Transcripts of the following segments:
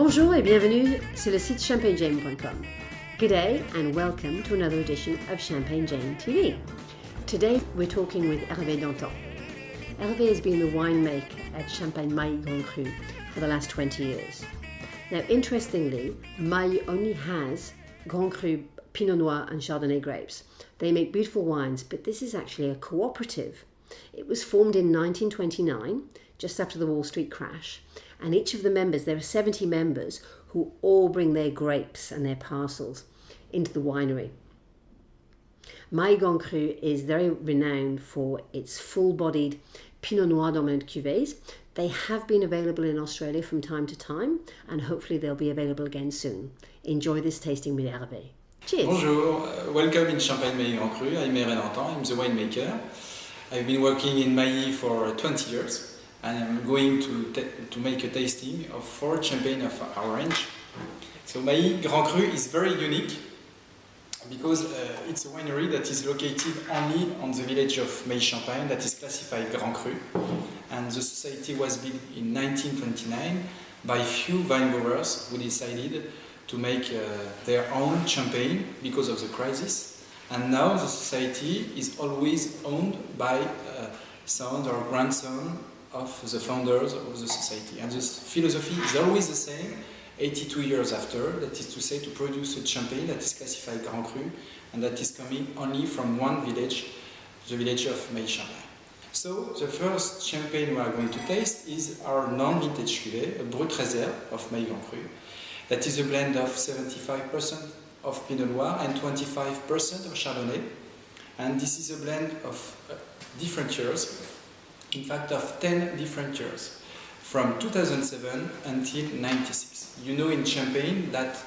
Bonjour et bienvenue sur le site champagnejayne.com. Good day and welcome to another edition of Champagne Jayne TV. Today we're talking with Herve Dantan. Herve has been the winemaker at Champagne Mailly Grand Cru for the last 20 years. Now interestingly, Mailly only has Grand Cru, Pinot Noir and Chardonnay grapes. They make beautiful wines, but this is actually a cooperative. It was formed in 1929, just after the Wall Street crash, and each of the members, there are 70 members, who all bring their grapes and their parcels into the winery. Mailly Grand Cru is very renowned for its full-bodied Pinot Noir dominant cuvées. They have been available in Australia from time to time, and hopefully they'll be available again soon. Enjoy this tasting with Herve. Cheers! Bonjour, welcome in Champagne Mailly Grand Cru. I'm Herve Dantan, I'm the winemaker. I've been working in Mailly for 20 years. And I'm going to make a tasting of 4 champagne of our range. So Mailly Grand Cru is very unique because it's a winery that is located only on the village of Mailly-Champagne that is classified Grand Cru. And the society was built in 1929 by few winegrowers who decided to make their own champagne because of the crisis. And now the society is always owned by son or grandson of the founders of the society. And the philosophy is always the same, 82 years after, that is to say to produce a champagne that is classified Grand Cru and that is coming only from one village, the village of Mailly-Champagne. So the first champagne we are going to taste is our non-vintage cuvée, a Brut Reserve of Mailly Grand Cru. That is a blend of 75% of Pinot Noir and 25% of Chardonnay. And this is a blend of different years, in fact of 10 different years, from 2007 until 96. You know in Champagne that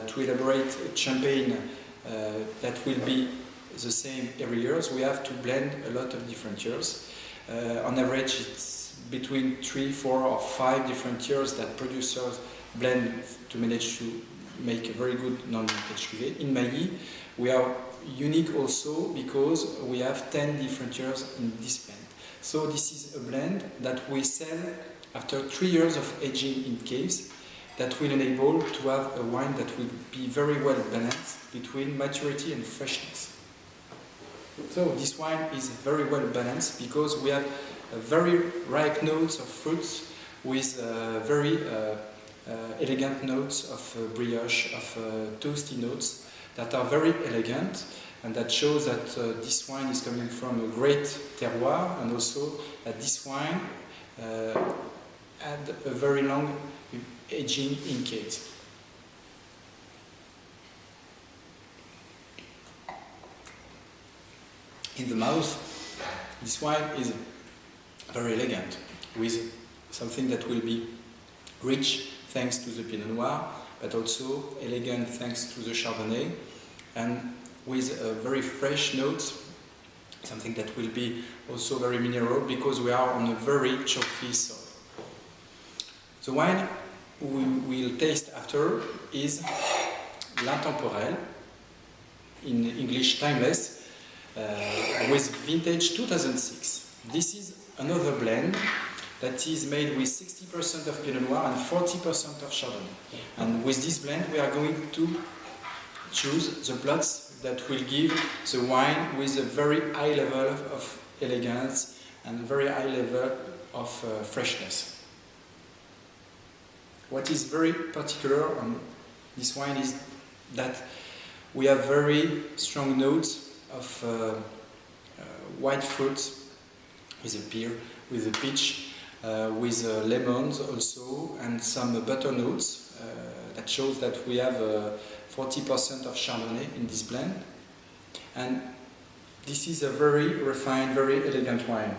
to elaborate a champagne that will be the same every year, we have to blend a lot of different years. On average it's between 3, 4 or 5 different years that producers blend to manage to make a very good non-vintage cuvée. In Mailly we are unique also because we have 10 different years in this blend. So this is a blend that we sell after 3 years of aging in caves that will enable to have a wine that will be very well balanced between maturity and freshness. So this wine is very well balanced because we have a very ripe notes of fruits with very elegant notes of brioche, of toasty notes that are very elegant. And that shows that this wine is coming from a great terroir, and also that this wine had a very long aging in caves. In the mouth, this wine is very elegant, with something that will be rich thanks to the Pinot Noir, but also elegant thanks to the Chardonnay, and with a very fresh notes, something that will be also very mineral because we are on a very chalky soil. The wine we will taste after is L'Intemporel, in English timeless, with vintage 2006. This is another blend that is made with 60% of Pinot Noir and 40% of Chardonnay. And with this blend we are going to choose the plots that will give the wine with a very high level of elegance and very high level of freshness. What is very particular on this wine is that we have very strong notes of white fruits with a pear, with a peach, with lemons also, and some butter notes that shows that we have 40% of Chardonnay in this blend, and this is a very refined, very elegant wine.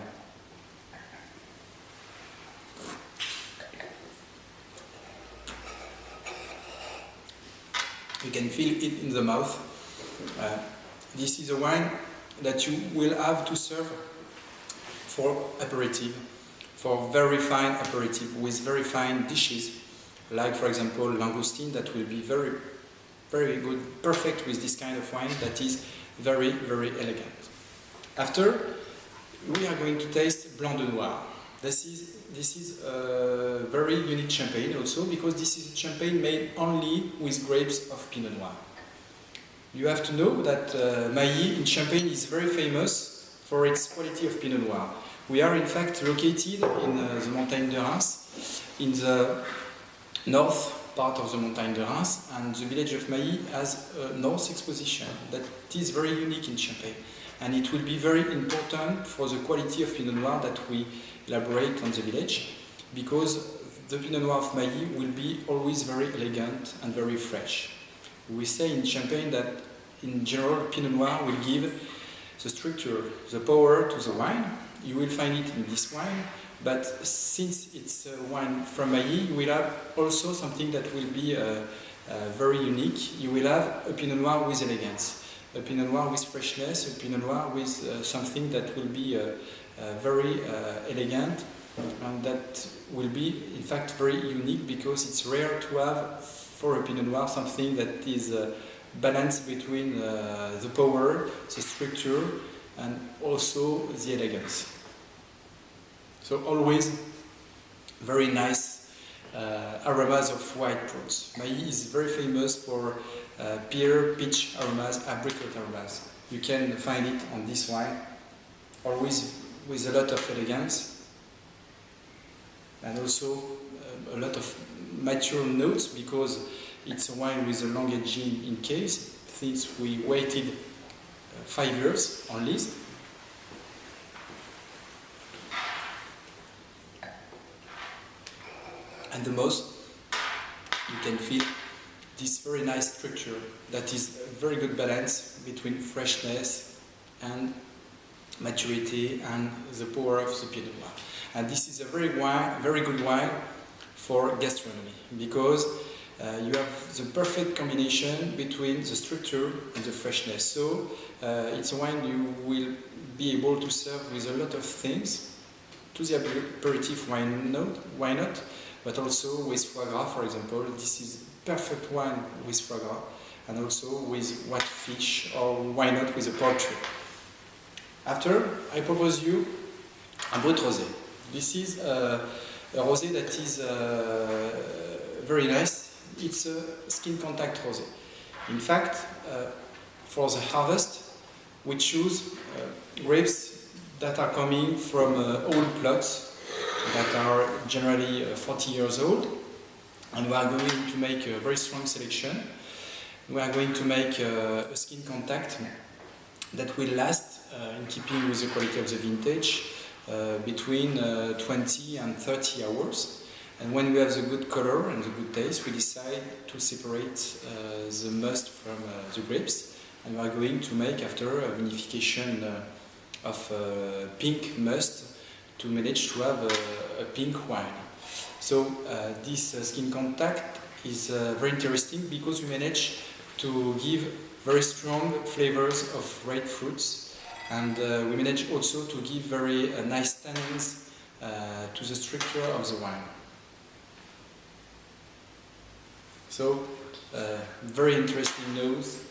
You can feel it in the mouth. This is a wine that you will have to serve for aperitif, for very fine aperitif, with very fine dishes, like for example langoustine, that will be very good, perfect with this kind of wine that is very, very elegant. After, we are going to taste Blanc de Noir. This is a very unique champagne also, because this is a champagne made only with grapes of Pinot Noir. You have to know that Mailly in Champagne is very famous for its quality of Pinot Noir. We are in fact located in the Montagne de Reims, in the north part of the Montagne de Reims, and the village of Mailly has a north exposition that is very unique in Champagne. And it will be very important for the quality of Pinot Noir that we elaborate on the village, because the Pinot Noir of Mailly will be always very elegant and very fresh. We say in Champagne that in general Pinot Noir will give the structure, the power to the wine. You will find it in this wine, but since it's a wine from Mailly, you will have also something that will be very unique. You will have a Pinot Noir with elegance, a Pinot Noir with freshness, a Pinot Noir with something that will be very elegant, and that will be in fact very unique, because it's rare to have for a Pinot Noir something that is balanced between the power, the structure, and also the elegance. So always very nice aromas of white fruits. Mailly is very famous for pear, peach aromas, apricot aromas. You can find it on this wine, always with a lot of elegance, and also a lot of mature notes, because it's a wine with a long aging in case, since we waited 5 years on lease. And the most, you can feel this very nice structure that is a very good balance between freshness and maturity and the power of the Pinot Noir. And this is a very good wine for gastronomy, because you have the perfect combination between the structure and the freshness. So it's a wine you will be able to serve with a lot of things. To the aperitif, why not? But also with foie gras, for example. This is perfect wine with foie gras, and also with white fish, or why not with a poultry. After, I propose you a brut rosé. This is a rosé that is very nice. It's a skin contact rosé. In fact, for the harvest, we choose grapes that are coming from old plots that are generally 40 years old, and we are going to make a very strong selection. We are going to make a skin contact that will last, in keeping with the quality of the vintage, between 20 and 30 hours. And when we have the good color and the good taste, we decide to separate the must from the grapes, and we are going to make after a vinification of pink must to manage to have a pink wine. So this skin contact is very interesting, because we manage to give very strong flavors of red fruits, and we manage also to give very nice tannins to the structure of the wine. So very interesting notes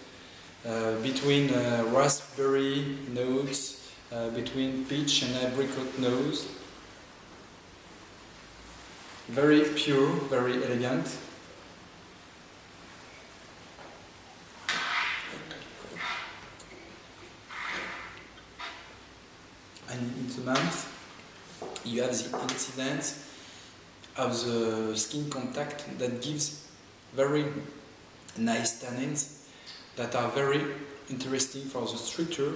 between raspberry notes, between peach and apricot notes. Very pure, very elegant. And in the mouth, you have the incidence of the skin contact that gives very nice tannins that are very interesting for the structure,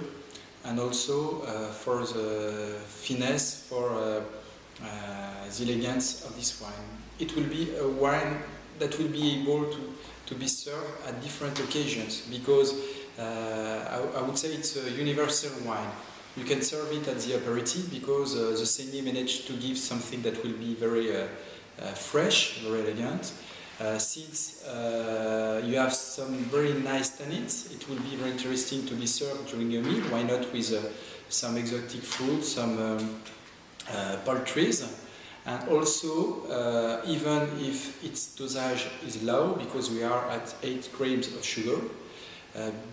and also for the finesse, for the elegance of this wine. It will be a wine that will be able to be served at different occasions, because I would say it's a universal wine. You can serve it at the aperitif, because the saignée managed to give something that will be very fresh, very elegant. Since you have some very nice tannins, it will be very interesting to be served during a meal. Why not with some exotic fruit, some poultries, and also even if its dosage is low, because we are at 8 grams of sugar,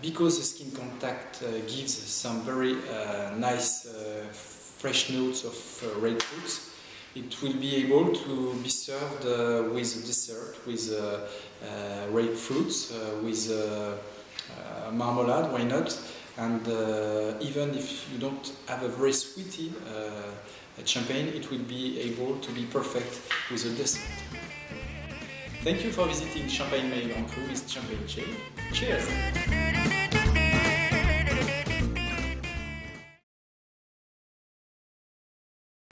because the skin contact gives some very nice fresh notes of red fruits, It will be able to be served with a dessert, with ripe fruits, with marmalade, why not? And even if you don't have a very sweety champagne, it will be able to be perfect with a dessert. Thank you for visiting Champagne Meilleur Cru with Champagne Jayne. Cheers!